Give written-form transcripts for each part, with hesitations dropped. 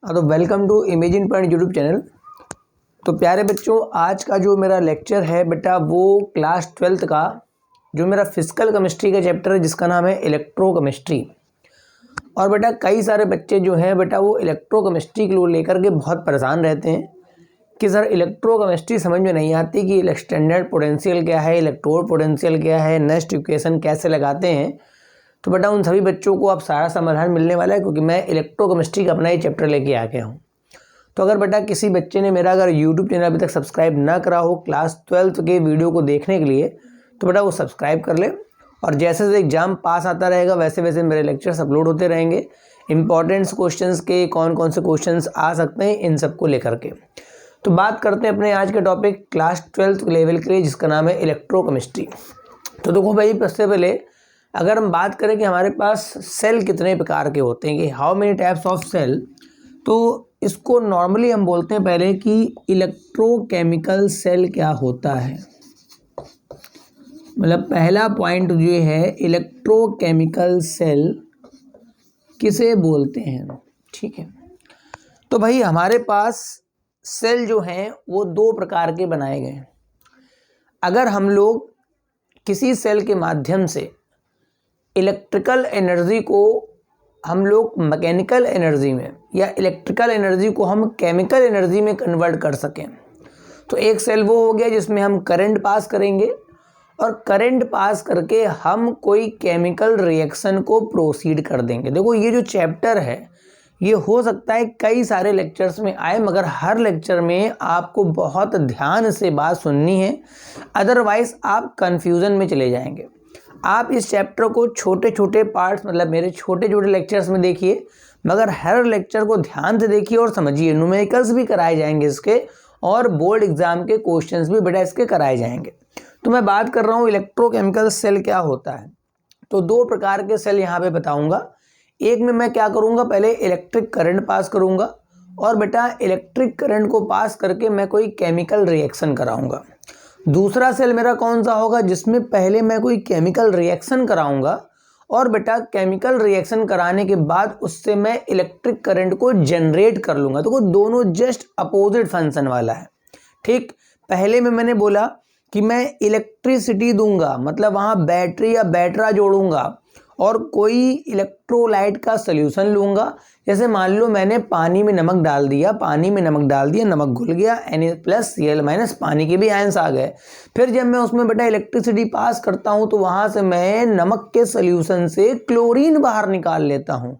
तो welcome to imagine point YouTube channel. तो प्यारे बच्चों, आज का जो मेरा लेक्चर है बेटा वो क्लास 12th का जो मेरा फिजिकल केमिस्ट्री का चैप्टर है जिसका नाम है इलेक्ट्रोकेमिस्ट्री। और बेटा कई सारे बच्चे जो हैं बेटा वो इलेक्ट्रोकेमिस्ट्री को लेकर के बहुत परेशान रहते हैं कि सर इलेक्ट्रोकेमिस्ट्री समझ में नहीं आती कि स्टैंडर्ड पोटेंशियल क्या है, इलेक्ट्रोड पोटेंशियल क्या है, नेक्स्ट इक्वेशन कैसे लगाते हैं। तो बेटा उन सभी बच्चों को अब सारा समाधान मिलने वाला है क्योंकि मैं इलेक्ट्रोकेमिस्ट्री का अपना ही चैप्टर लेके आ गया हूँ। तो अगर बेटा किसी बच्चे ने मेरा अगर यूट्यूब चैनल अभी तक सब्सक्राइब ना करा हो क्लास 12th के वीडियो को देखने के लिए तो बेटा वो सब्सक्राइब कर ले। और जैसे जैसे एग्जाम पास आता रहेगा वैसे वैसे मेरे लेक्चर्स अपलोड होते रहेंगे। इंपॉर्टेंट्स क्वेश्चंस के कौन कौन से क्वेश्चंस आ सकते हैं इन सबको लेकर के। तो बात करते हैं अपने आज के टॉपिक क्लास 12th लेवल के लिए जिसका नाम है इलेक्ट्रोकेमिस्ट्री। तो देखो भाई, सबसे पहले अगर हम बात करें कि हमारे पास सेल कितने प्रकार के होते हैं कि how many types of cell, तो इसको नॉर्मली हम बोलते हैं पहले कि इलेक्ट्रोकेमिकल सेल क्या होता है। मतलब पहला पॉइंट जो है इलेक्ट्रोकेमिकल सेल किसे बोलते हैं। ठीक है, तो भाई हमारे पास सेल जो हैं वो दो प्रकार के बनाए गए हैं। अगर हम लोग किसी सेल के माध्यम से इलेक्ट्रिकल एनर्जी को हम लोग मैकेनिकल एनर्जी में या इलेक्ट्रिकल एनर्जी को हम केमिकल एनर्जी में कन्वर्ट कर सकें तो एक सेल वो हो गया जिसमें हम करंट पास करेंगे और करंट पास करके हम कोई केमिकल रिएक्शन को प्रोसीड कर देंगे। देखो ये जो चैप्टर है ये हो सकता है कई सारे लेक्चर्स में आए मगर हर लेक्चर में आपको बहुत ध्यान से बात सुननी है, अदरवाइज आप कंफ्यूजन में चले जाएंगे। आप इस चैप्टर को छोटे छोटे पार्ट्स मतलब मेरे छोटे छोटे लेक्चर्स में देखिए मगर हर लेक्चर को ध्यान से देखिए और समझिए। न्यूमेरिकल्स भी कराए जाएंगे इसके और बोर्ड एग्जाम के क्वेश्चंस भी बेटा इसके कराए जाएंगे। तो मैं बात कर रहा हूँ इलेक्ट्रोकेमिकल सेल क्या होता है। तो दो प्रकार के सेल यहाँ पे बताऊँगा। एक में मैं क्या करूँगा, पहले इलेक्ट्रिक करंट पास करूँगा और बेटा इलेक्ट्रिक करंट को पास करके मैं कोई केमिकल रिएक्शन कराऊँगा। दूसरा सेल मेरा कौन सा होगा जिसमें पहले मैं कोई केमिकल रिएक्शन कराऊंगा और बेटा केमिकल रिएक्शन कराने के बाद उससे मैं इलेक्ट्रिक करंट को जनरेट कर लूँगा। तो वो दोनों जस्ट अपोजिट फंक्शन वाला है। ठीक, पहले में मैंने बोला कि मैं इलेक्ट्रिसिटी दूंगा मतलब वहाँ बैटरी या बैटरा जोड़ूंगा और कोई इलेक्ट्रोलाइट का सॉल्यूशन लूँगा। जैसे मान लो मैंने पानी में नमक डाल दिया, नमक घुल गया, Na+Cl- पानी के भी आयंस आ गए। फिर जब मैं उसमें बेटा इलेक्ट्रिसिटी पास करता हूँ तो वहाँ से मैं नमक के सॉल्यूशन से क्लोरीन बाहर निकाल लेता हूँ,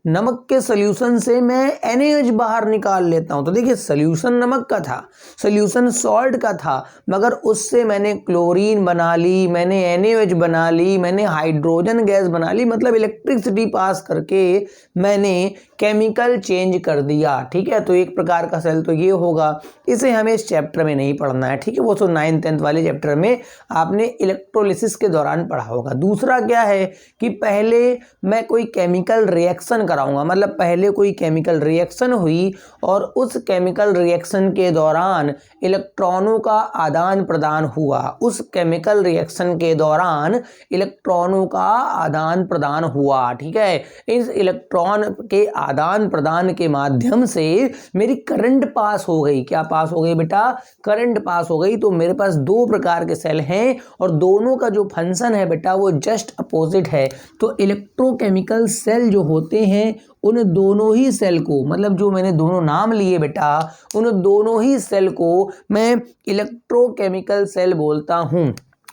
नमक के सॉल्यूशन से मैं NaOH बाहर निकाल लेता हूं। तो देखिए सॉल्यूशन नमक का था, सॉल्यूशन सॉल्ट का था मगर उससे मैंने क्लोरीन बना ली, मैंने NaOH बना ली, मैंने हाइड्रोजन गैस बना ली। मतलब इलेक्ट्रिसिटी पास करके मैंने केमिकल चेंज कर दिया। ठीक है, तो एक प्रकार का सेल तो ये होगा। इसे हमें इस चैप्टर में नहीं पढ़ना है। ठीक है, वो तो 9th 10th वाले चैप्टर में आपने इलेक्ट्रोलिसिस के दौरान पढ़ा होगा। दूसरा क्या है कि पहले मैं कोई केमिकल रिएक्शन कराऊंगा, मतलब पहले कोई केमिकल रिएक्शन हुई और उस केमिकल रिएक्शन के दौरान इलेक्ट्रॉनों का आदान प्रदान हुआ। उस केमिकल रिएक्शन के दौरान इलेक्ट्रॉनों का आदान प्रदान हुआ। ठीक है, इस इलेक्ट्रॉन के आदान प्रदान के माध्यम से मेरी करंट पास हो गई। क्या पास हो गई बेटा? करंट पास हो गई। तो मेरे पास दो प्रकार के सेल हैं और दोनों का जो फंक्शन है बेटा वो जस्ट अपोजिट है। तो इलेक्ट्रोकेमिकल सेल जो होते हैं उन दोनों ही सेल को, मतलब जो मैंने दोनों नाम लिए बेटा उन दोनों ही सेल को मैं इलेक्ट्रोकेमिकल सेल बोलता हूं।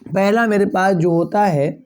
पहला मेरे पास जो होता है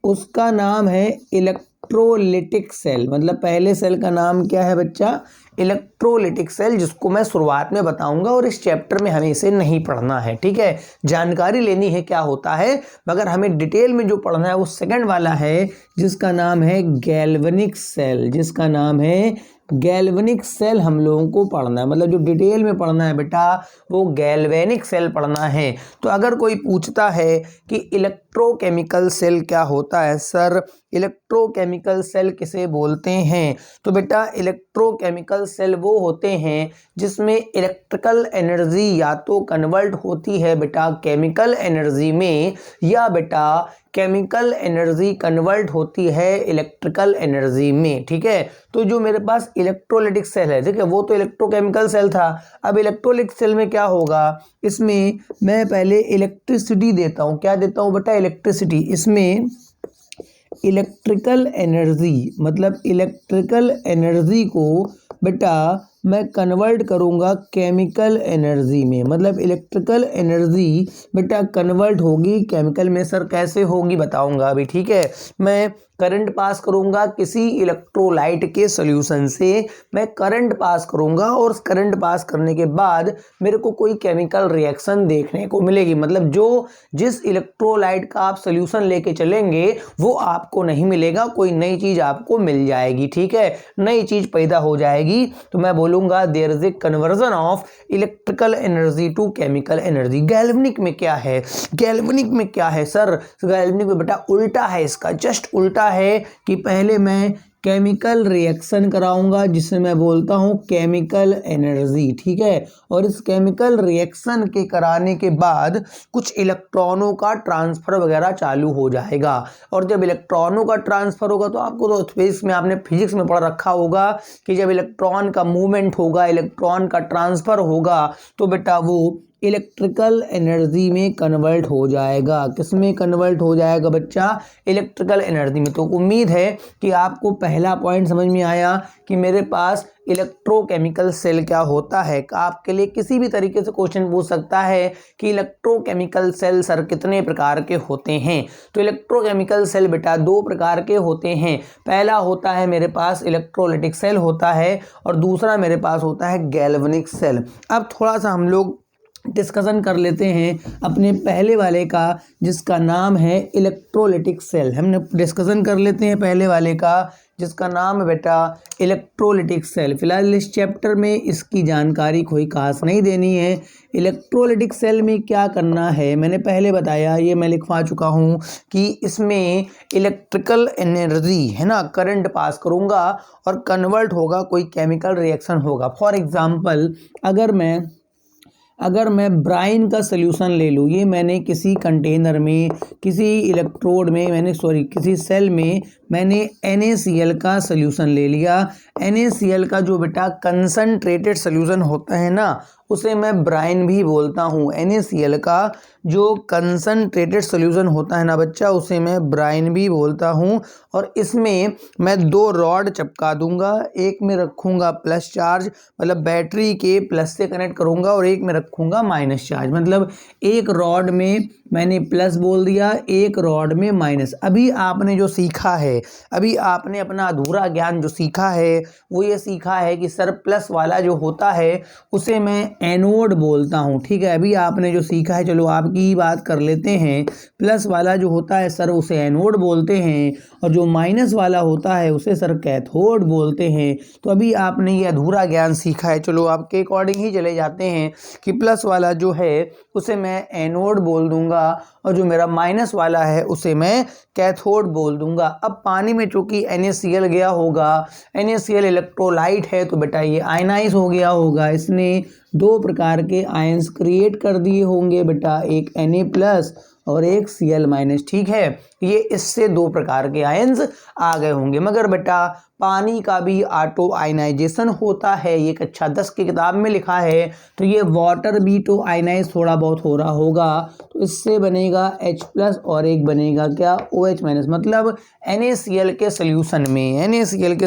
उसका नाम है इलेक्ट्रोलिटिक सेल। मतलब पहले सेल का नाम क्या है बच्चा? इलेक्ट्रोलिटिक सेल, जिसको मैं शुरुआत में बताऊंगा और इस चैप्टर में हमें इसे नहीं पढ़ना है। ठीक है, जानकारी लेनी है क्या होता है मगर हमें डिटेल में जो पढ़ना है वो सेकंड वाला है जिसका नाम है गैल्वेनिक सेल। जिसका नाम है गैल्वेनिक सेल हम लोगों को पढ़ना है। मतलब जो डिटेल में पढ़ना है बेटा वो गैल्वेनिक सेल पढ़ना है। तो अगर कोई पूछता है कि इलेक्ट्रोकेमिकल सेल क्या होता है, सर इलेक्ट्रोकेमिकल सेल किसे बोलते हैं, तो बेटा इलेक्ट्रोकेमिकल सेल वो होते हैं जिसमें इलेक्ट्रिकल एनर्जी या तो कन्वर्ट होती है बेटा केमिकल एनर्जी में या बेटा केमिकल एनर्जी कन्वर्ट होती है इलेक्ट्रिकल एनर्जी में, ठीक है। तो जो मेरे पास इलेक्ट्रोलाइटिक सेल है, ठीक है, वो तो इलेक्ट्रोकेमिकल सेल था। अब इलेक्ट्रोलाइटिक सेल में क्या होगा, इसमें मैं पहले इलेक्ट्रिसिटी देता हूँ। क्या देता हूँ बेटा, इलेक्ट्रिसिटी। इसमें इलेक्ट्रिकल एनर्जी, मतलब इलेक्ट्रिकल एनर्जी को बेटा मैं कन्वर्ट करूंगा केमिकल एनर्जी में, मतलब इलेक्ट्रिकल एनर्जी बेटा कन्वर्ट होगी केमिकल में। सर कैसे होगी बताऊंगा अभी, ठीक है। मैं करंट पास करूंगा किसी इलेक्ट्रोलाइट के सॉल्यूशन से, मैं करंट पास करूंगा और उस करंट पास करने के बाद मेरे को कोई केमिकल रिएक्शन देखने को मिलेगी। मतलब जो जिस इलेक्ट्रोलाइट का आप सॉल्यूशन लेके चलेंगे वो आपको नहीं मिलेगा, कोई नई चीज आपको मिल जाएगी, ठीक है, नई चीज पैदा हो जाएगी। तो मैं बोलूंगा there is a conversion of electrical energy to chemical energy. Galvanic में क्या है, गैल्वेनिक में क्या है सर, गैल्वेनिक में बेटा उल्टा है, इसका जस्ट उल्टा है कि पहले मैं केमिकल रिएक्शन कराऊंगा जिसे मैं बोलता हूं केमिकल एनर्जी, ठीक है। और इस केमिकल रिएक्शन के कराने के बाद कुछ इलेक्ट्रॉनों का ट्रांसफर वगैरह चालू हो जाएगा। और जब इलेक्ट्रॉनों का ट्रांसफर होगा तो आपको तो फिजिक्स में आपने फिजिक्स में पढ़ रखा होगा कि जब इलेक्ट्रॉन का मूवमेंट होगा, इलेक्ट्रॉन का ट्रांसफर होगा, तो बेटा वो इलेक्ट्रिकल एनर्जी में कन्वर्ट हो जाएगा। किस में कन्वर्ट हो जाएगा बच्चा, इलेक्ट्रिकल एनर्जी में। तो उम्मीद है कि आपको पहला पॉइंट समझ में आया कि मेरे पास इलेक्ट्रोकेमिकल सेल क्या होता है। आपके लिए किसी भी तरीके से क्वेश्चन पूछ सकता है कि इलेक्ट्रोकेमिकल सेल सर कितने प्रकार के होते हैं। तो इलेक्ट्रोकेमिकल सेल बेटा दो प्रकार के होते हैं। पहला होता है मेरे पास इलेक्ट्रोलाइटिक सेल होता है और दूसरा मेरे पास होता है गैल्वेनिक सेल। अब थोड़ा सा हम लोग डिस्कशन कर लेते हैं अपने पहले वाले का जिसका नाम है इलेक्ट्रोलाइटिक सेल। हमने डिस्कशन कर लेते हैं पहले वाले का जिसका नाम है बेटा इलेक्ट्रोलाइटिक सेल। फिलहाल इस चैप्टर में इसकी जानकारी कोई खास नहीं देनी है। इलेक्ट्रोलाइटिक सेल में क्या करना है मैंने पहले बताया, ये मैं लिखवा चुका हूँ कि इसमें इलेक्ट्रिकल एनर्जी है ना, करंट पास करूँगा और कन्वर्ट होगा, कोई केमिकल रिएक्शन होगा। फॉर एग्जाम्पल अगर मैं ब्राइन का सल्यूशन ले लूँ, ये मैंने किसी कंटेनर में, किसी इलेक्ट्रोड में किसी सेल में मैंने NaCl का सल्यूशन ले लिया। NaCl का जो बेटा कंसंट्रेटेड सल्यूशन होता है ना, उसे मैं ब्राइन भी बोलता हूँ। NaCl का जो कंसंट्रेटेड सॉल्यूशन होता है ना बच्चा, उसे मैं ब्राइन भी बोलता हूँ। और इसमें मैं दो रॉड चिपका दूंगा, एक में रखूंगा प्लस चार्ज, मतलब बैटरी के प्लस से कनेक्ट करूंगा, और एक में रखूंगा माइनस चार्ज। मतलब एक रॉड में मैंने प्लस बोल दिया, एक रॉड में माइनस। अभी आपने जो सीखा है, अभी आपने अपना अधूरा ज्ञान जो सीखा है वो ये सीखा है कि सर प्लस वाला जो होता है उसे मैं एनोड बोलता हूँ, ठीक है। अभी आपने जो सीखा है, चलो आपकी ही बात कर लेते हैं, प्लस वाला जो होता है सर उसे एनोड बोलते हैं, और जो माइनस वाला होता है उसे सर कैथोड बोलते हैं। तो अभी आपने ये अधूरा ज्ञान सीखा है, चलो आपके अकॉर्डिंग ही चले जाते हैं कि प्लस वाला जो है उसे मैं एनोड बोल दूंगा और जो मेरा माइनस वाला है उसे मैं कैथोड बोल दूंगा। अब पानी में चूंकि NaCl गया होगा, NaCl इलेक्ट्रोलाइट है, तो बेटा ये आयनाइज हो गया होगा, इसने दो प्रकार के आयंस क्रिएट कर दिए होंगे बेटा, एक Na+ और एक Cl-, ठीक है। ये इससे दो प्रकार के आयंस आ गए होंगे। मगर बेटा पानी का भी ऑटो आयनाइजेशन होता है, ये कक्षा 10 की किताब में लिखा है। तो ये वाटर भी तो आयनाइज थोड़ा बहुत हो रहा होगा, तो इससे बनेगा H+ और एक बनेगा क्या, OH-। मतलब NaCl के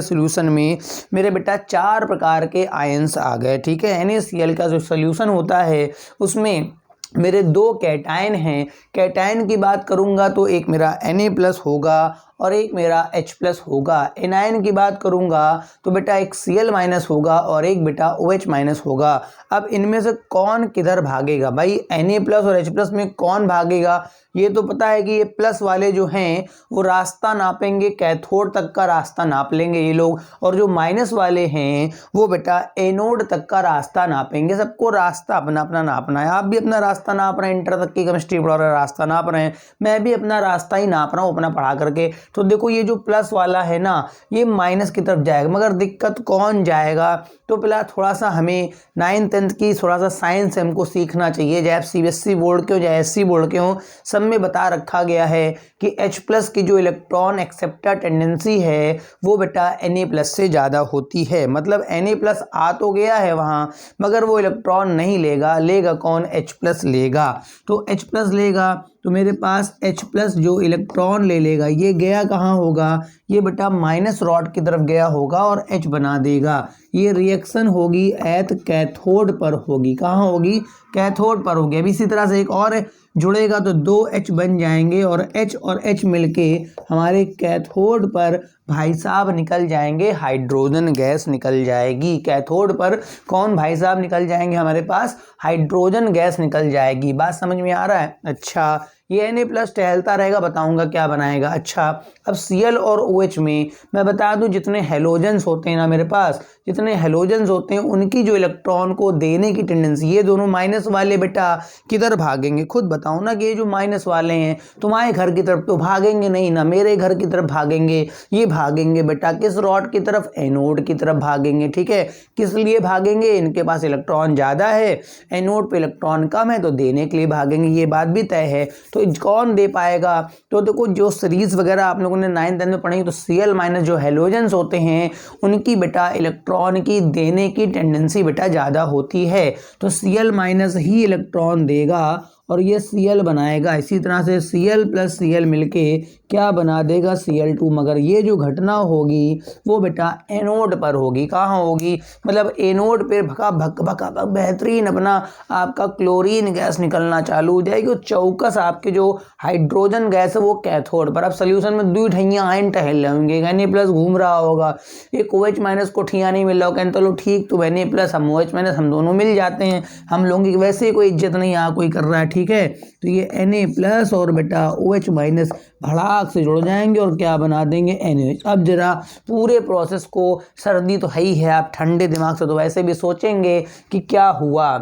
सॉल्यूशन में मेरे बेटा चार प्रकार के आयंस आ गए, ठीक है। NaCl का जो सॉल्यूशन होता है उसमें मेरे दो कैटायन हैं। कैटायन की बात करूंगा तो एक मेरा Na+ होगा और एक मेरा H+ होगा। एनायन की बात करूंगा तो बेटा एक Cl- होगा और एक बेटा OH- होगा। अब इनमें से कौन किधर भागेगा भाई, Na+ और H+ में कौन भागेगा, ये तो पता है कि ये प्लस वाले जो हैं वो रास्ता नापेंगे, कैथोड तक का रास्ता नाप लेंगे ये लोग, और जो माइनस वाले हैं वो बेटा एनोड तक का रास्ता नापेंगे। सबको रास्ता अपना अपना नापना है। आप भी अपना रास्ता नाप रहे हैं, इंटर तक की केमिस्ट्री पढ़ा रहे हैं, रास्ता नाप रहे हैं, मैं भी अपना रास्ता ही नाप रहा हूँ अपना पढ़ा करके, तो देखो ये जो प्लस वाला है ना ये माइनस की तरफ जाएगा, मगर दिक्कत कौन जाएगा, तो पहले थोड़ा सा हमें 9th 10th की थोड़ा सा साइंस हमको सीखना चाहिए, चाहे आप CBSE बोर्ड के हो चाहे SC बोर्ड के हो, सब में बता रखा गया है कि H+ की जो इलेक्ट्रॉन एक्सेप्टर टेंडेंसी है वो बेटा Na+ से ज़्यादा होती है। मतलब Na+ आ तो गया है वहाँ, मगर वो इलेक्ट्रॉन नहीं लेगा कौन, H+ लेगा। तो H+ लेगा तो मेरे पास H+ जो इलेक्ट्रॉन लेगा ये गया कहाँ होगा, ये बेटा माइनस रॉड की तरफ गया होगा और H बना देगा। ये रिएक्शन होगी एट कैथोड पर होगी, कहाँ होगी, कैथोड पर होगी। अब इसी तरह से एक और जुड़ेगा तो 2H बन जाएंगे और H मिलके हमारे कैथोड पर भाई साहब निकल जाएंगे, हाइड्रोजन गैस निकल जाएगी। कैथोड पर कौन भाई साहब निकल जाएंगे, हमारे पास हाइड्रोजन गैस निकल जाएगी। बात समझ में आ रहा है। अच्छा ये Na+ टहलता रहेगा, बताऊंगा क्या बनाएगा। अच्छा अब Cl और OH में मैं बता दूं जितने हेलोजेंस होते हैं ना मेरे पास, जितने हेलोजेंस होते हैं उनकी जो इलेक्ट्रॉन को देने की टेंडेंसी, ये दोनों माइनस वाले बेटा किधर भागेंगे, खुद बताओ ना कि ये जो माइनस वाले हैं तुम्हारे घर की तरफ तो भागेंगे नहीं ना, मेरे घर की तरफ भागेंगे। ये भागेंगे बेटा किस रॉड की तरफ, एनोड की तरफ भागेंगे। ठीक है, किस लिए भागेंगे, इनके पास इलेक्ट्रॉन ज़्यादा है, एनोड पे इलेक्ट्रॉन कम है तो देने के लिए भागेंगे, ये बात भी तय है। तो कौन दे पाएगा, तो देखो जो सीरीज वगैरह आप लोगों ने 9th 10th में पढ़ी तो Cl- जो हेलोजेंस होते हैं उनकी बेटा इलेक्ट्रॉन की देने की टेंडेंसी बेटा ज़्यादा होती है, तो Cl- ही इलेक्ट्रॉन देगा और ये Cl बनाएगा। इसी तरह से Cl + Cl मिलके क्या बना देगा, Cl2। मगर ये जो घटना होगी वो बेटा एनोड पर होगी, कहाँ होगी, मतलब एनोड पे भका भक भका भक बेहतरीन अपना आपका क्लोरीन गैस निकलना चालू हो जाएगी। चौकस आपके जो हाइड्रोजन गैस है वो कैथोड पर। अब सोल्यूशन में 2 ठैया आयन टहल होंगे, Na+ घूम रहा होगा, एक OH- को ठिया नहीं मिल रहा होगा, चलो ठीक तो Na+ हम OH- हम दोनों मिल जाते हैं, हम लोगों की वैसे ही कोई इज्जत नहीं यहाँ कोई कर रहा है। ठीक है, तो ये Na+ और बेटा OH- भड़ाक से जुड़ जाएंगे और क्या बना देंगे, NaOH। अब जरा पूरे प्रोसेस को, सर्दी तो है ही है, आप ठंडे दिमाग से तो वैसे भी सोचेंगे कि क्या हुआ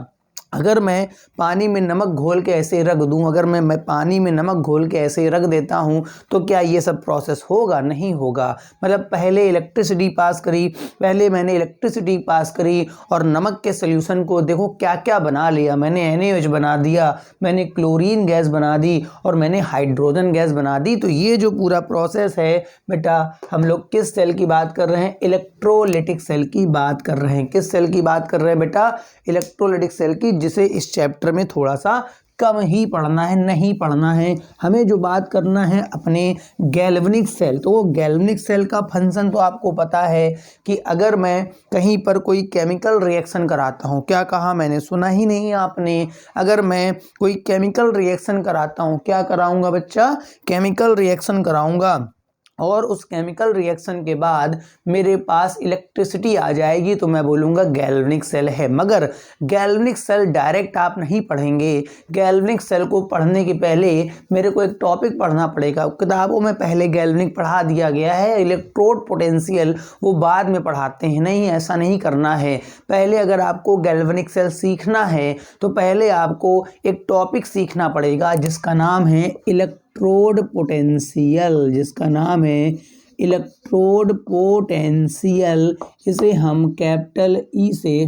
अगर मैं पानी में नमक घोल के ऐसे रख दूं, अगर मैं पानी में नमक घोल के ऐसे रख देता हूं तो क्या ये सब प्रोसेस होगा, नहीं होगा। मतलब पहले मैंने इलेक्ट्रिसिटी पास करी और नमक के सोल्यूशन को देखो क्या क्या बना लिया मैंने, NaOH बना दिया, मैंने क्लोरीन गैस बना दी और मैंने हाइड्रोजन गैस बना दी। तो ये जो पूरा प्रोसेस है बेटा, हम लोग किस सेल की बात कर रहे हैं, इलेक्ट्रोलाइटिक सेल की बात कर रहे हैं। किस सेल की बात कर रहे हैं बेटा, इलेक्ट्रोलाइटिक सेल की, जिसे इस चैप्टर में थोड़ा सा कम ही पढ़ना है, नहीं पढ़ना है हमें। जो बात करना है अपने गैल्वेनिक सेल, तो वो गैल्वेनिक सेल का फंक्शन तो आपको पता है कि अगर मैं कहीं पर कोई केमिकल रिएक्शन कराता हूँ, क्या कहा मैंने, सुना ही नहीं आपने, अगर मैं कोई केमिकल रिएक्शन कराता हूँ, क्या कराऊंगा बच्चा, केमिकल रिएक्शन कराऊंगा और उस केमिकल रिएक्शन के बाद मेरे पास इलेक्ट्रिसिटी आ जाएगी तो मैं बोलूँगा गैल्वेनिक सेल है। मगर गैल्वेनिक सेल डायरेक्ट आप नहीं पढ़ेंगे, गैल्वेनिक सेल को पढ़ने के पहले मेरे को एक टॉपिक पढ़ना पड़ेगा। किताबों में पहले गैल्वेनिक पढ़ा दिया गया है, इलेक्ट्रोड पोटेंशियल वो बाद में पढ़ाते हैं, नहीं ऐसा नहीं करना है। पहले अगर आपको गैल्वेनिक सेल सीखना है तो पहले आपको एक टॉपिक सीखना पड़ेगा जिसका नाम है इलेक्ट्रोड पोटेंशियल, जिसका नाम है इलेक्ट्रोड पोटेंशियल। इसे हम कैपिटल ई से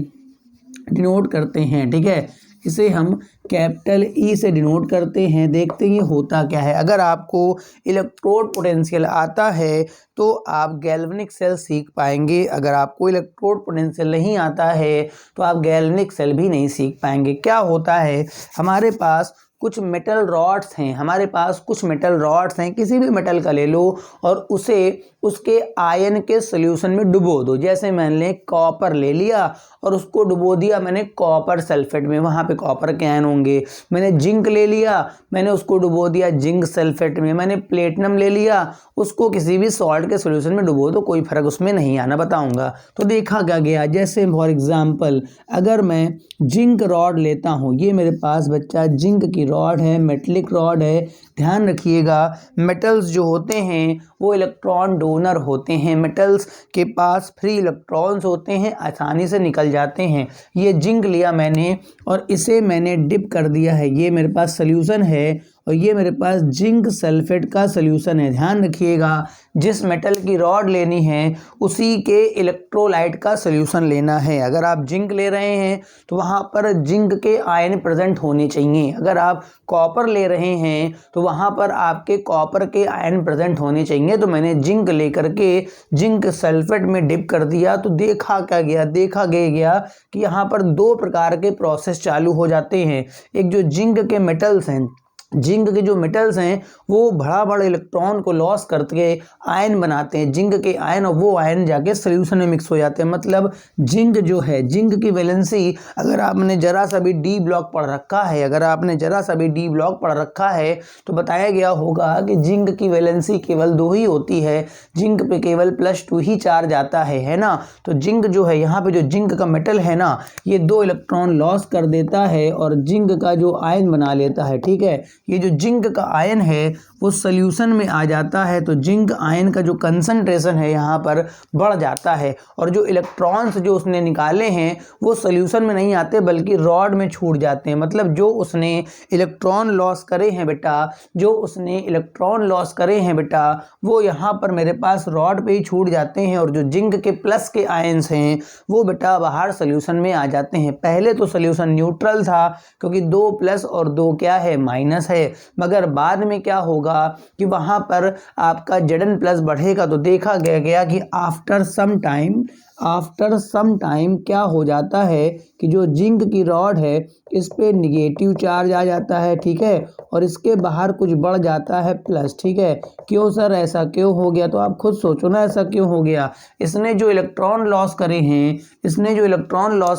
डिनोट करते हैं। ठीक है, इसे हम कैपिटल ई से डिनोट करते हैं। देखते हैं होता क्या है। अगर आपको इलेक्ट्रोड पोटेंशियल आता है तो आप गैल्वेनिक सेल सीख पाएंगे, अगर आपको इलेक्ट्रोड पोटेंशियल नहीं आता है तो आप गैल्वेनिक सेल भी नहीं सीख पाएंगे। क्या होता है, हमारे पास कुछ मेटल रॉड्स हैं, हमारे पास कुछ मेटल रॉड्स हैं, किसी भी मेटल का ले लो और उसे उसके आयन के सॉल्यूशन में डुबो दो। जैसे मैंने कॉपर ले लिया और उसको डुबो दिया मैंने कॉपर सल्फेट में, वहाँ पे कॉपर के आयन होंगे। मैंने जिंक ले लिया, मैंने उसको डुबो दिया जिंक सल्फेट में। मैंने प्लेटिनम ले लिया, उसको किसी भी सॉल्ट के सॉल्यूशन में डुबो दो, कोई फर्क उसमें नहीं आना, बताऊंगा। तो देखा क्या गया, जैसे फॉर एग्जाम्पल अगर मैं जिंक रॉड लेता हूँ, ये मेरे पास बच्चा जिंक की रॉड है, मेटलिक रॉड है। ध्यान रखिएगा मेटल्स जो होते हैं वो इलेक्ट्रॉन डोनर होते हैं, मेटल्स के पास फ्री इलेक्ट्रॉन्स होते हैं, आसानी से निकल जाते हैं। ये जिंक लिया मैंने और इसे मैंने डिप कर दिया है, ये मेरे पास सोल्यूशन है और ये मेरे पास जिंक सल्फेट का सॉल्यूशन है। ध्यान रखिएगा, जिस मेटल की रॉड लेनी है उसी के इलेक्ट्रोलाइट का सॉल्यूशन लेना है। अगर आप जिंक ले रहे हैं तो वहाँ पर जिंक के आयन प्रेजेंट होने चाहिए। अगर आप कॉपर ले रहे हैं तो वहाँ पर आपके कॉपर के आयन प्रेजेंट होने चाहिए। तो मैंने जिंक लेकर के जिंक सल्फेट में डिप कर दिया तो देखा गया कि यहाँ पर दो प्रकार के प्रोसेस चालू हो जाते हैं। एक जो जिंक के मेटल्स हैं, जिंक के जो मेटल्स हैं वो बड़ा इलेक्ट्रॉन को लॉस करके आयन बनाते हैं, जिंक के आयन, और वो आयन जाके सोल्यूशन में मिक्स हो जाते हैं। मतलब जिंक जो है, जिंक की वैलेंसी, अगर आपने जरा सा भी डी ब्लॉक पढ़ रखा है, तो बताया गया होगा कि जिंक की वैलेंसी केवल 2 ही होती है, जिंक पे केवल +2 ही चार्ज आता है ना। तो जिंक जो है, यहाँ पे जो जिंक का मेटल है ना, ये 2 इलेक्ट्रॉन लॉस कर देता है और जिंक का जो आयन बना लेता है। ठीक है, ये जो जिंक का आयन है वो सॉल्यूशन में आ जाता है, तो जिंक आयन का जो कंसंट्रेशन है यहाँ पर बढ़ जाता है, और जो इलेक्ट्रॉन्स जो उसने निकाले हैं वो सॉल्यूशन में नहीं आते बल्कि रॉड में छूट जाते हैं। मतलब जो उसने इलेक्ट्रॉन लॉस करे हैं बेटा, वो यहाँ पर मेरे पास रॉड पे ही छूट जाते हैं, और जो जिंक के प्लस के आयन्स हैं वो बेटा बाहर सॉल्यूशन में आ जाते हैं। पहले तो सॉल्यूशन न्यूट्रल था क्योंकि 2 प्लस और 2 क्या है, माइनस है, मगर बाद में क्या होगा कि वहां पर आपका Zn+ बढ़ेगा। तो देखा गया कि आफ्टर सम टाइम क्या हो जाता है कि जो जिंक की रॉड है इस पे निगेटिव चार्ज आ जाता है। ठीक है, और इसके बाहर कुछ बढ़ जाता है प्लस। ठीक है, क्यों सर, ऐसा क्यों हो गया? तो आप खुद सोचो ना, ऐसा क्यों हो गया। इसने जो इलेक्ट्रॉन लॉस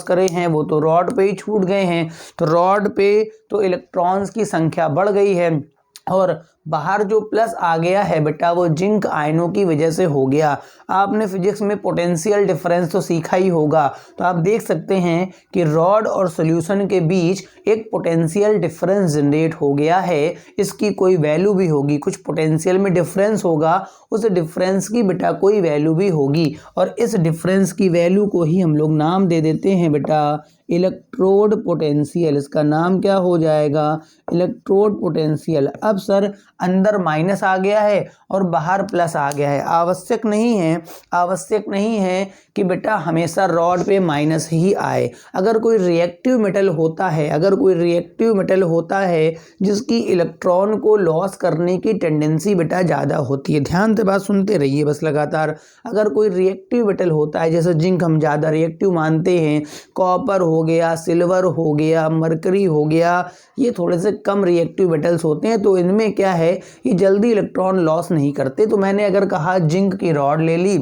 करे हैं वो तो रॉड पे ही छूट गए हैं, तो रॉड पे तो इलेक्ट्रॉन्स की संख्या बढ़ गई है, और बाहर जो प्लस आ गया है बेटा वो जिंक आयनों की वजह से हो गया। आपने फिजिक्स में पोटेंशियल डिफरेंस तो सीखा ही होगा, तो आप देख सकते हैं कि रॉड और सॉल्यूशन के बीच एक पोटेंशियल डिफरेंस जनरेट हो गया है। इसकी कोई वैल्यू भी होगी, कुछ पोटेंशियल में डिफरेंस होगा, उस डिफरेंस की बेटा कोई वैल्यू भी होगी, और इस डिफरेंस की वैल्यू को ही हम लोग नाम दे देते हैं बेटा इलेक्ट्रोड पोटेंशियल। इसका नाम क्या हो जाएगा, इलेक्ट्रोड पोटेंशियल। अब सर अंदर माइनस आ गया है और बाहर प्लस आ गया है, आवश्यक नहीं है कि बेटा हमेशा रॉड पे माइनस ही आए। अगर कोई रिएक्टिव मेटल होता है जिसकी इलेक्ट्रॉन को लॉस करने की टेंडेंसी बेटा ज़्यादा होती है, ध्यान से बात सुनते रहिए बस लगातार। अगर कोई रिएक्टिव मेटल होता है, जैसे जिंक हम ज़्यादा रिएक्टिव मानते हैं, कॉपर हो गया, सिल्वर हो गया, मरकरी हो गया, ये थोड़े से कम रिएक्टिव मेटल्स होते हैं, तो इनमें क्या है, ये जल्दी इलेक्ट्रॉन लॉस नहीं करते। तो मैंने अगर कहा जिंक की रॉड ले ली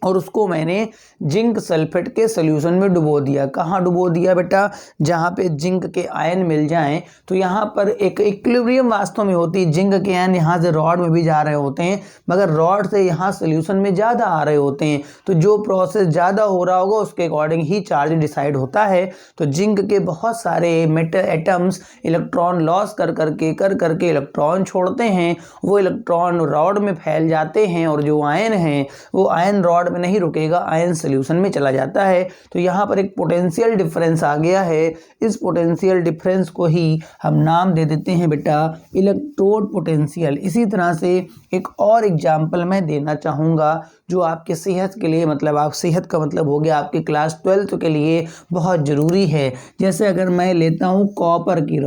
और उसको मैंने जिंक सल्फेट के सॉल्यूशन में डुबो दिया। कहाँ डुबो दिया बेटा, जहाँ पे जिंक के आयन मिल जाएं। तो यहाँ पर एक इक्विलिब्रियम वास्तव में होती है, जिंक के आयन यहाँ से रॉड में भी जा रहे होते हैं मगर रॉड से यहाँ सॉल्यूशन में ज़्यादा आ रहे होते हैं, तो जो प्रोसेस ज़्यादा हो रहा होगा उसके अकॉर्डिंग ही चार्ज डिसाइड होता है। तो जिंक के बहुत सारे मेटल एटम्स इलेक्ट्रॉन लॉस कर करके इलेक्ट्रॉन छोड़ते हैं, वो इलेक्ट्रॉन रॉड में फैल जाते हैं, और जो आयन हैं वो आयन रॉड में नहीं रुकेगा, आयन सॉल्यूशन में चला जाता है। तो यहाँ पर एक पोटेंशियल डिफरेंस आ गया है, इस पोटेंशियल डिफरेंस को ही हम नाम दे देते हैं बेटा इलेक्ट्रोड पोटेंशियल। इसी तरह से एक और एग्जांपल मैं देना चाहूँगा जो आपके सेहत के लिए, मतलब आप सेहत का मतलब हो गया आपके क्लास 12 के लिए बहुत ज़रूरी है। जैसे अगर मैं लेता हूँ कॉपर की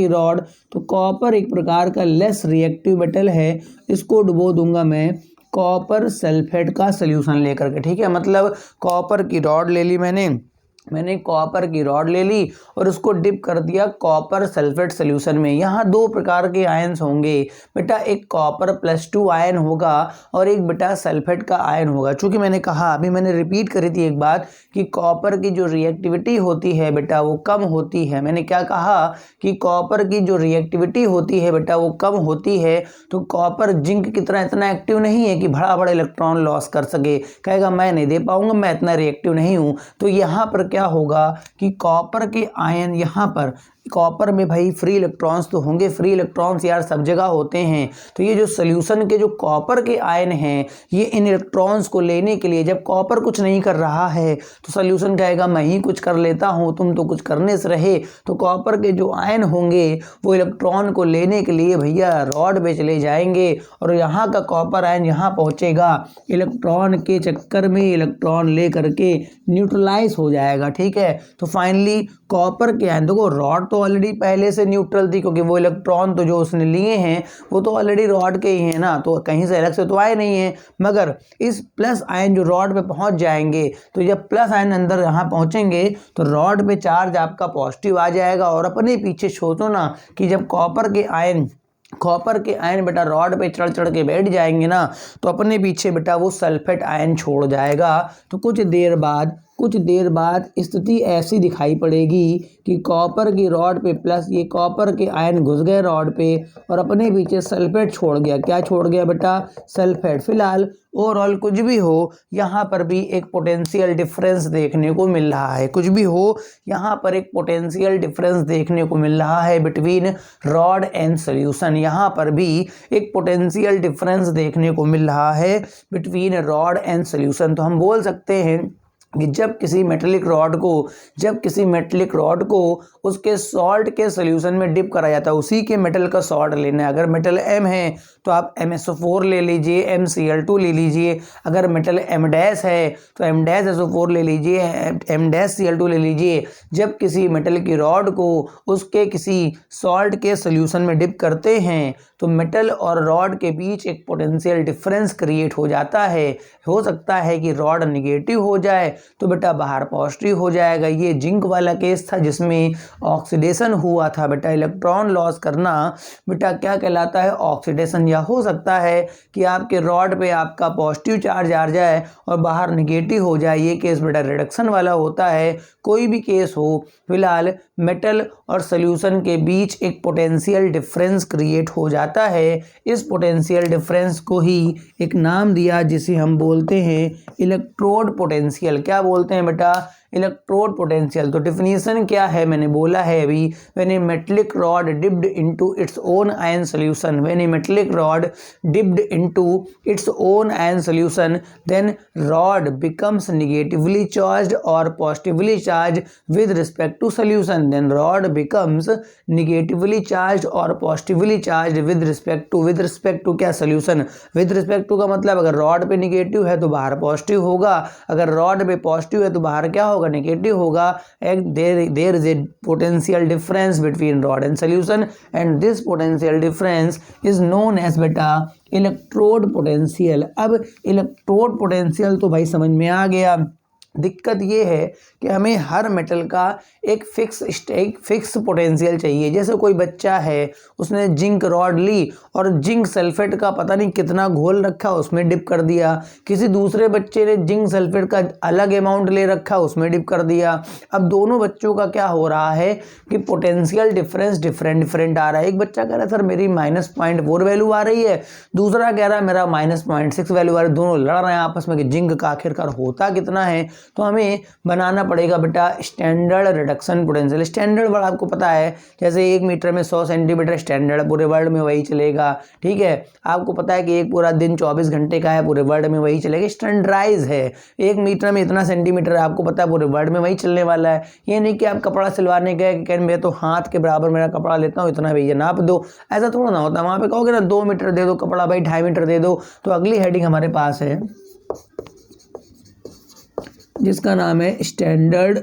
रॉड, तो कॉपर एक प्रकार का लेस रिएक्टिव मेटल है, इसको डुबो दूंगा मैं कॉपर सल्फेट का सॉल्यूशन लेकर के। ठीक है, मतलब कॉपर की रॉड ले ली मैंने कॉपर की रॉड ले ली और उसको डिप कर दिया कॉपर सल्फेट सॉल्यूशन में। यहाँ 2 प्रकार के आयन्स होंगे बेटा, एक कॉपर +2 आयन होगा और एक बेटा सल्फेट का आयन होगा। चूँकि मैंने कहा, अभी मैंने रिपीट करी थी एक बात कि कॉपर की जो रिएक्टिविटी होती है बेटा वो कम होती है। मैंने क्या कहा कि कॉपर की जो रिएक्टिविटी होती है बेटा वो कम होती है, तो कॉपर जिंक की तरह इतना एक्टिव नहीं है कि बड़ा इलेक्ट्रॉन लॉस कर सके, कहेगा मैं नहीं दे पाऊंगा, मैं इतना रिएक्टिव नहीं हूँ। तो यहाँ पर क्या होगा कि कॉपर के आयन यहाँ पर कॉपर में भाई फ्री इलेक्ट्रॉन्स तो होंगे, फ्री इलेक्ट्रॉन्स यार सब जगह होते हैं। तो ये जो सोल्यूशन के जो कॉपर के आयन हैं ये इन इलेक्ट्रॉन्स को लेने के लिए, जब कॉपर कुछ नहीं कर रहा है तो सोल्यूशन कहेगा मैं ही कुछ कर लेता हूँ, तुम तो कुछ करने से रहे। तो कॉपर के जो आयन होंगे वो इलेक्ट्रॉन को लेने के लिए भैया रॉड पे चले जाएंगे और यहाँ का कॉपर आयन यहाँ पहुँचेगा, इलेक्ट्रॉन के चक्कर में इलेक्ट्रॉन ले करके न्यूट्रलाइज हो जाएगा। ठीक है, तो फाइनली कॉपर के आयन, देखो रॉड तो ऑलरेडी पहले से न्यूट्रल थी क्योंकि वो इलेक्ट्रॉन तो जो उसने लिए हैं वो तो ऑलरेडी रॉड के ही हैं ना, तो कहीं से अलग से तो आए नहीं हैं। मगर इस प्लस आयन जो रॉड पे पहुंच जाएंगे, तो जब प्लस आयन अंदर यहाँ पहुंचेंगे तो रॉड पे चार्ज आपका पॉजिटिव आ जाएगा। और अपने पीछे सोचो ना कि जब कॉपर के आयन बेटा रॉड पे चढ़ चढ़ के बैठ जाएंगे ना, तो अपने पीछे बेटा वो सल्फेट आयन छोड़ जाएगा। तो कुछ देर बाद स्थिति ऐसी दिखाई पड़ेगी कि कॉपर की रॉड पे प्लस ये कॉपर के आयन घुस गए रॉड पे और अपने पीछे सल्फेट छोड़ गया। क्या छोड़ गया बेटा? सल्फेट। फिलहाल ओवरऑल कुछ भी हो, यहाँ पर भी एक पोटेंशियल डिफरेंस देखने को मिल रहा है। कुछ भी हो, यहाँ पर एक पोटेंशियल डिफरेंस देखने को मिल रहा है बिटवीन रॉड एंड सोल्यूशन। यहाँ पर भी एक पोटेंशियल डिफरेंस देखने को मिल रहा है बिटवीन रॉड एंड सोल्यूशन। तो हम बोल सकते हैं कि जब किसी मेटेलिक रॉड को उसके सॉल्ट के सोल्यूशन में डिप करा जाता है, उसी के मेटल का सॉल्ट लेना है। अगर मेटल M है तो आप MsO4 ले लीजिए, MCl2 ले लीजिए। अगर मेटल M- है तो M-SO4 ले लीजिए, M-Cl2 ले लीजिए। जब किसी मेटल की रॉड को उसके किसी सॉल्ट के सोल्यूशन में डिप करते हैं तो मेटल और रॉड के बीच एक पोटेंशियल डिफरेंस क्रिएट हो जाता है। हो सकता है कि रॉड निगेटिव हो जाए तो बेटा बाहर पॉजिटिव हो जाएगा। ये जिंक वाला केस था जिसमें ऑक्सीडेशन हुआ था बेटा, इलेक्ट्रॉन लॉस करना बेटा क्या कहलाता है? ऑक्सीडेशन। या हो सकता है कि आपके रॉड पे आपका पॉजिटिव चार्ज आ जाए और बाहर निगेटिव हो जाए, ये केस बेटा रिडक्शन वाला होता है। कोई भी केस हो, फिलहाल मेटल और सोल्यूशन के बीच एक पोटेंशियल डिफरेंस क्रिएट हो जाता है। इस पोटेंशियल डिफरेंस को ही एक नाम दिया जिसे हम बोलते हैं इलेक्ट्रोड पोटेंशियल। क्या बोलते हैं बेटा? Electrode potential. तो डिफिनीशन क्या है मैंने बोला है अभी, when a metallic rod dipped into its own ion solution, when a metallic rod dipped into its own ion solution, then rod becomes negatively charged और positively charged with respect to solution. Then rod becomes negatively charged और positively charged with respect to क्या? Solution. With respect to का मतलब अगर rod पे negative है तो बाहर पॉजिटिव होगा, अगर रॉड पे पॉजिटिव है तो बाहर क्या होगा? नेगेटिव होगा। And there is a potential difference between rod and solution and this potential difference is known as बेटा इलेक्ट्रोड पोटेंशियल। अब इलेक्ट्रोड पोटेंशियल तो भाई समझ में आ गया। दिक्कत ये है कि हमें हर मेटल का एक फिक्स पोटेंशियल चाहिए। जैसे कोई बच्चा है, उसने जिंक रॉड ली और जिंक सल्फेट का पता नहीं कितना घोल रखा, उसमें डिप कर दिया। किसी दूसरे बच्चे ने जिंक सल्फेट का अलग अमाउंट ले रखा, उसमें डिप कर दिया। अब दोनों बच्चों का क्या हो रहा है कि पोटेंशियल डिफरेंस डिफरेंट आ रहा है। एक बच्चा कह रहा है सर मेरी -0.4 वैल्यू आ रही है, दूसरा कह रहा है मेरा -0.6 वैल्यू आ रही है। दोनों लड़ रहे हैं आपस में कि जिंक का आखिरकार होता कितना है। तो हमें बनाना पड़ेगा बेटा standard reduction potential. Standard word आपको पता है, जैसे 1 मीटर में 100 सेंटीमीटर स्टैंडर्ड, पूरे वर्ल्ड में वही चलेगा। ठीक है, आपको पता है कि एक पूरा दिन 24 घंटे का है, पूरे वर्ल्ड में वही चलेगा। स्टैंडर्डाइज है, 1 मीटर में इतना सेंटीमीटर है, आपको पता है पूरे वर्ल्ड में वही चलने वाला है। ये नहीं कि आप कपड़ा सिलवाने गए कि मैं तो हाथ के बराबर मेरा कपड़ा लेता हूँ, इतना भैया नाप दो, ऐसा थोड़ा ना होता। वहाँ पे कहोगे ना 2 मीटर दे दो कपड़ा, भाई 2.5 मीटर दे दो। तो अगली हेडिंग हमारे पास है जिसका नाम है स्टैंडर्ड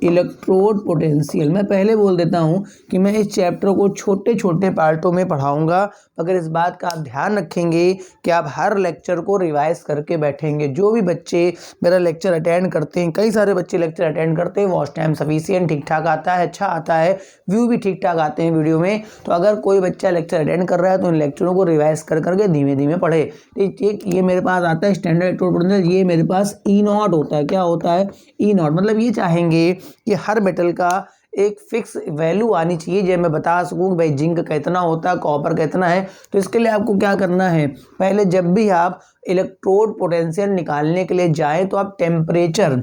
इलेक्ट्रोड पोटेंशियल। मैं पहले बोल देता हूं कि मैं इस चैप्टर को छोटे छोटे पार्टों में पढ़ाऊंगा, मगर इस बात का आप ध्यान रखेंगे कि आप हर लेक्चर को रिवाइज करके बैठेंगे। जो भी बच्चे मेरा लेक्चर अटेंड करते हैं, कई सारे बच्चे लेक्चर अटेंड करते हैं, वॉच टाइम सफिशिएंट ठीक ठाक आता है, अच्छा आता है, व्यू भी ठीक ठाक आते हैं वीडियो में। तो अगर कोई बच्चा लेक्चर अटेंड कर रहा है तो इन लेक्चरों को रिवाइज कर करके धीमे धीमे पढ़े। ठीक, ये मेरे पास आता है स्टैंडर्ड इलेक्ट्रोड पोटेंशियल, ये मेरे पास E0 होता है। क्या होता है? E0। मतलब ये चाहेंगे कि हर मेटल का एक फिक्स वैल्यू आनी चाहिए, जब मैं बता सकूं कि भाई जिंक का इतना होता है, कॉपर का इतना है। तो इसके लिए आपको क्या करना है, पहले जब भी आप इलेक्ट्रोड पोटेंशियल निकालने के लिए जाएं तो आप टेम्परेचर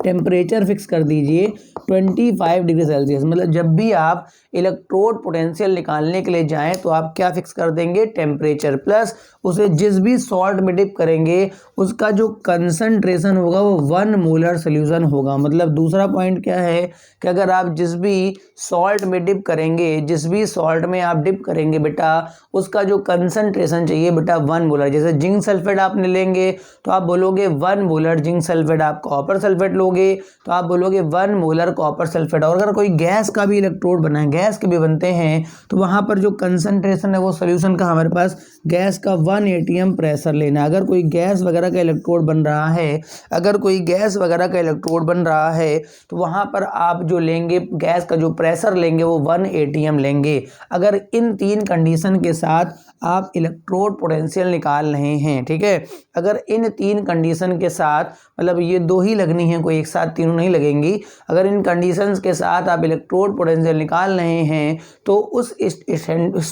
टेम्परेचर फिक्स कर दीजिए 25 डिग्री सेल्सियस। मतलब जब भी आप इलेक्ट्रोड पोटेंशियल निकालने के लिए जाएं तो आप क्या फिक्स कर देंगे, टेम्परेचर, प्लस उसे जिस भी सॉल्ट में डिप करेंगे उसका जो कंसंट्रेशन होगा वो 1 मोलर सोल्यूशन होगा। मतलब दूसरा पॉइंट क्या है कि अगर आप जिस भी सॉल्ट में डिप करेंगे, जिस भी सॉल्ट में आप डिप करेंगे बेटा, उसका जो कंसंट्रेशन चाहिए बेटा 1 मोलर। जैसे जिंक सल्फेट आपने लेंगे तो आप बोलोगे 1 मोलर जिंक सल्फेट। आप कॉपर सल्फेट लोगे तो आप बोलोगे 1 मोलर कॉपर सल्फेट। और अगर कोई गैस का भी इलेक्ट्रोड बना है, गैस के भी बनते हैं, तो वहां पर जो कंसंट्रेशन है वो सोल्यूशन का हमारे पास गैस का 1 atm प्रेशर लेना है। अगर कोई गैस वगैरह का इलेक्ट्रोड बन रहा है, अगर कोई गैस वगैरह का इलेक्ट्रोड बन रहा है तो वहां पर आप जो लेंगे गैस का जो प्रेशर लेंगे वो 1 atm लेंगे। अगर इन 3 कंडीशन के साथ आप इलेक्ट्रोड पोटेंशियल निकाल रहे हैं, ठीक है, अगर इन 3 कंडीशन के साथ, मतलब ये 2 ही लगनी है, कोई एक साथ तीनों नहीं लगेंगी, अगर इन कंडीशंस के साथ आप इलेक्ट्रोड पोटेंशियल निकाल रहे हैं तो उस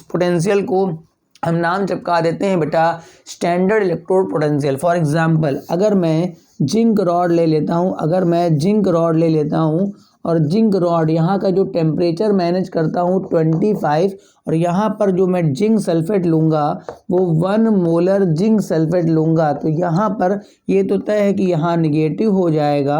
पोटेंशियल को हम नाम चिपका देते हैं बेटा standard electrode potential. For example अगर मैं जिंक रॉड ले लेता हूं, अगर मैं जिंक रॉड ले लेता हूं और जिंक रॉड यहाँ का जो टेम्परेचर मैनेज करता हूँ 25, और यहाँ पर जो मैं जिंक सल्फेट लूँगा वो 1 मोलर जिंक सल्फेट लूँगा, तो यहाँ पर ये तो तय है कि यहाँ निगेटिव हो जाएगा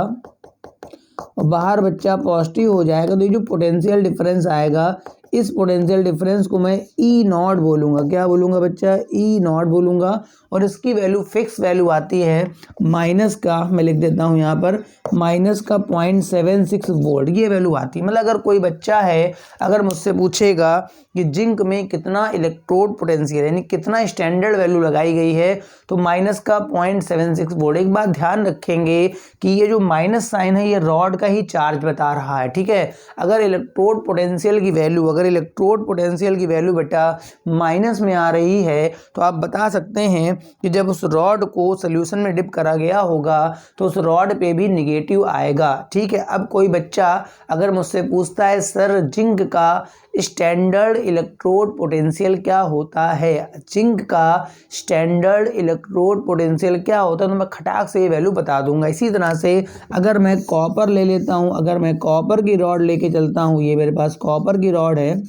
और बाहर बच्चा पॉजिटिव हो जाएगा। तो ये जो पोटेंशियल डिफरेंस आएगा, इस पोटेंशियल डिफरेंस को मैं ई नॉट बोलूँगा। क्या बोलूँगा बच्चा, ई नॉट बोलूँगा। और इसकी वैल्यू फिक्स वैल्यू आती है माइनस का, मैं लिख देता हूँ यहाँ पर, माइनस का 0.76 वोल्ट, ये वैल्यू आती है। मतलब अगर कोई बच्चा है, अगर मुझसे पूछेगा कि जिंक में कितना इलेक्ट्रोड पोटेंशियल यानी कितना स्टैंडर्ड वैल्यू लगाई गई है, तो माइनस का 0.76 वोल्ट। एक बात ध्यान रखेंगे कि ये जो माइनस साइन है ये रॉड का ही चार्ज बता रहा है, ठीक है। अगर इलेक्ट्रोड पोटेंशियल की वैल्यू, अगर इलेक्ट्रोड पोटेंशियल की वैल्यू बेटा माइनस में आ रही है तो आप बता सकते हैं कि जब उस रॉड को सोल्यूशन में डिप करा गया होगा तो उस रॉड पे भी निगेटिव आएगा, ठीक है। अब कोई बच्चा अगर मुझसे पूछता है सर जिंक का स्टैंडर्ड इलेक्ट्रोड पोटेंशियल क्या होता है, जिंक का स्टैंडर्ड इलेक्ट्रोड पोटेंशियल क्या होता है, तो मैं खटाक से ये वैल्यू बता दूंगा। इसी तरह से अगर मैं कॉपर ले लेता हूं, अगर मैं कॉपर की रॉड लेके चलता हूं, ये मेरे पास कॉपर की रॉड है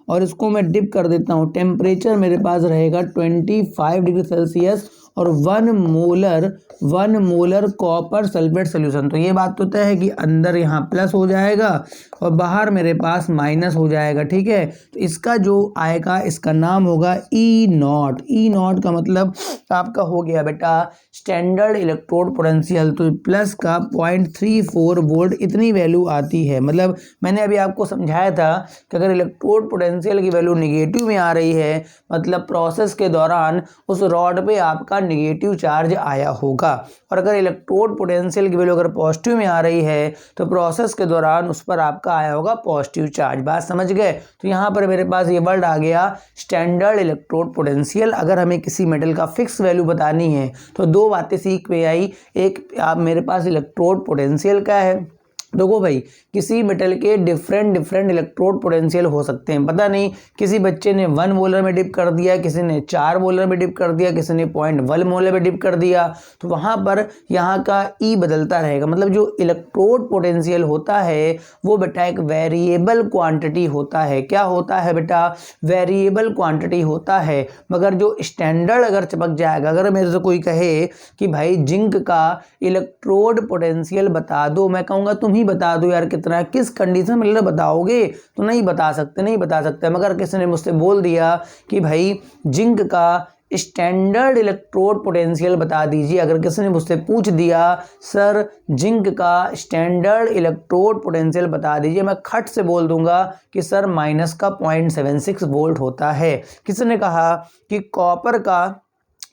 और इसको मैं डिप कर देता हूँ, टेम्परेचर मेरे पास रहेगा 25 डिग्री सेल्सियस और 1 मोलर कॉपर सल्फेट सोल्यूशन। तो ये बात तो तय है कि अंदर यहाँ प्लस हो जाएगा और बाहर मेरे पास माइनस हो जाएगा, ठीक है। तो इसका जो आएगा इसका नाम होगा ई नॉट। ई नॉट का मतलब आपका हो गया बेटा स्टैंडर्ड इलेक्ट्रोड पोटेंशियल। तो प्लस का 0.34 वोल्ट इतनी वैल्यू आती है। मतलब मैंने अभी आपको समझाया था कि अगर इलेक्ट्रोड पोटेंशियल की वैल्यू निगेटिव में आ रही है मतलब प्रोसेस के दौरान उस रॉड पे आपका निगेटिव चार्ज आया होगा, और अगर इलेक्ट्रोड पोटेंशियल की वैल्यू अगर पॉजिटिव में आ रही है तो प्रोसेस के दौरान उस पर आपका आया होगा पॉजिटिव चार्ज। बात समझ गए। तो यहाँ पर मेरे पास ये वर्ड आ गया स्टैंडर्ड इलेक्ट्रोड पोटेंशियल। अगर हमें किसी मेटल का फिक्स वैल्यू बतानी है तो 2 बातें सीख में आई, एक आप मेरे पास इलेक्ट्रोड पोटेंशियल का है, देखो भाई किसी मेटल के डिफरेंट इलेक्ट्रोड पोटेंशियल हो सकते हैं। पता नहीं किसी बच्चे ने 1 मोलर में डिप कर दिया, किसी ने 4 मोलर में डिप कर दिया, किसी ने 0.1 मोलर में डिप कर दिया, तो वहाँ पर यहाँ का ई बदलता रहेगा। मतलब जो इलेक्ट्रोड पोटेंशियल होता है वो बेटा एक वेरिएबल क्वांटिटी होता है। क्या होता है बेटा, वेरिएबल क्वांटिटी होता है। मगर जो स्टैंडर्ड अगर चिपक जाएगा, अगर मेरे से कोई कहे कि भाई जिंक का इलेक्ट्रोड पोटेंशियल बता दो, मैं कहूँगा तुम ही बता दो यार कितना है, किस कंडीशन में बताओगे, तो नहीं बता सकते। मगर किसी ने मुझसे बोल दिया कि भाई जिंक का स्टैंडर्ड इलेक्ट्रोड पोटेंशियल बता दीजिए, अगर किसी ने मुझसे पूछ दिया सर जिंक का स्टैंडर्ड इलेक्ट्रोड पोटेंशियल बता दीजिए, मैं खट से बोल दूंगा कि सर माइनस का 0.76 वोल्ट होता है। किसी ने कहा कि कॉपर का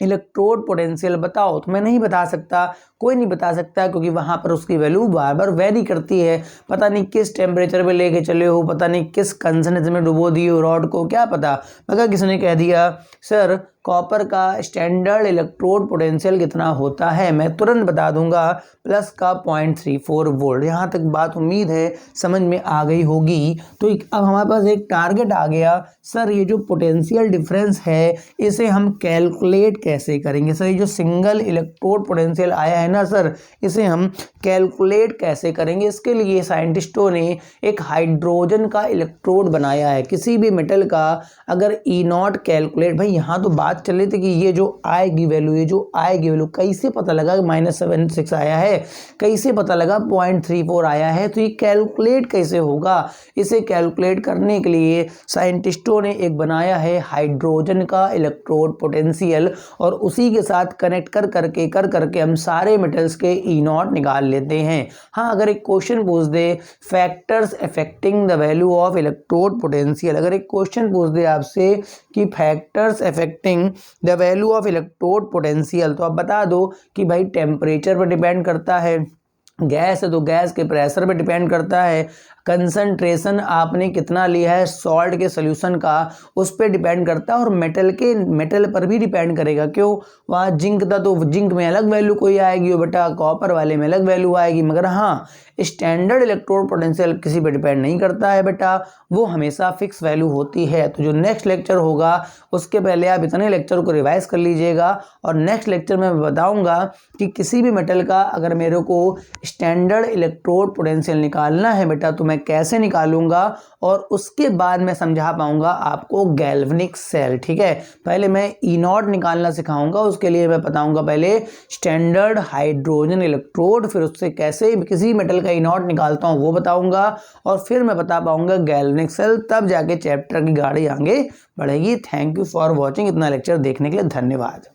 इलेक्ट्रोड पोटेंशियल बताओ, तो मैं नहीं बता सकता, कोई नहीं बता सकता, क्योंकि वहाँ पर उसकी वैल्यू बार बार वेरी करती है। पता नहीं किस टेम्परेचर पे लेके चले हो, पता नहीं किस कंसंट्रेशन में डुबो दिए हो रॉड को, क्या पता। मगर किसी ने कह दिया सर कॉपर का स्टैंडर्ड इलेक्ट्रोड पोटेंशियल कितना होता है, मैं तुरंत बता दूंगा प्लस का 0.34 वोल्ट। यहाँ तक बात उम्मीद है समझ में आ गई होगी। तो अब हमारे पास एक टारगेट आ गया, सर ये जो पोटेंशियल डिफरेंस है इसे हम कैलकुलेट कैसे करेंगे। सर ये जो सिंगल इलेक्ट्रोड पोटेंशियल आया है ना सर, इसे हम कैलकुलेट कैसे करेंगे? इसके लिए साइंटिस्टों ने एक हाइड्रोजन का इलेक्ट्रोड बनाया है। किसी भी मेटल का अगर E0 कैलकुलेट, भाई यहाँ तो बात चल रही थी कि ये जो आएगी वैल्यू, ये जो आएगी वैल्यू कैसे पता लगा कि -76 आया है, कैसे पता लगा 0.34 आया है, तो ये कैलकुलेट कैसे होगा? इसे कैलकुलेट करने के लिए साइंटिस्टों ने एक बनाया है हाइड्रोजन का इलेक्ट्रोड पोटेंशियल, और उसी के साथ कनेक्ट कर करके हम सारे मेटल्स के E0 निकाल लेते हैं। हाँ, अगर एक क्वेश्चन पूछ दे factors affecting the value of electrode potential, अगर एक क्वेश्चन पूछ दे आपसे कि factors affecting the value of electrode potential, तो आप बता दो कि भाई टेम्परेचर पर डिपेंड करता है, गैस है तो गैस के प्रेशर पे डिपेंड करता है, कंसंट्रेशन आपने कितना लिया है सॉल्ट के सोल्यूशन का उस पर डिपेंड करता है, और मेटल पर भी डिपेंड करेगा। क्यों? वहाँ जिंक था तो जिंक में अलग वैल्यू कोई आएगी बेटा, कॉपर वाले में अलग वैल्यू आएगी, मगर हाँ स्टैंडर्ड इलेक्ट्रोड पोटेंशियल किसी पे डिपेंड नहीं करता है बेटा, वो हमेशा फिक्स वैल्यू होती है। तो जो नेक्स्ट लेक्चर होगा उसके पहले आप इतने लेक्चर को रिवाइज कर लीजिएगा, और नेक्स्ट लेक्चर में बताऊंगा कि किसी भी मेटल का अगर मेरे को स्टैंडर्ड इलेक्ट्रोड पोटेंशियल निकालना है बेटा तो मैं कैसे निकालूंगा, और उसके बाद मैं समझा पाऊंगा आपको गैल्वेनिक सेल। ठीक है, पहले मैं E0 निकालना सिखाऊंगा, उसके लिए मैं बताऊंगा पहले स्टैंडर्ड हाइड्रोजन इलेक्ट्रोड, फिर उससे कैसे किसी मेटल का E0 निकालता हूं वो बताऊंगा, और फिर मैं बता पाऊंगा गैल्वेनिक सेल, तब जाके चैप्टर की गाड़ी आगे बढ़ेगी। थैंक यू फॉर वॉचिंग, इतना लेक्चर देखने के लिए धन्यवाद।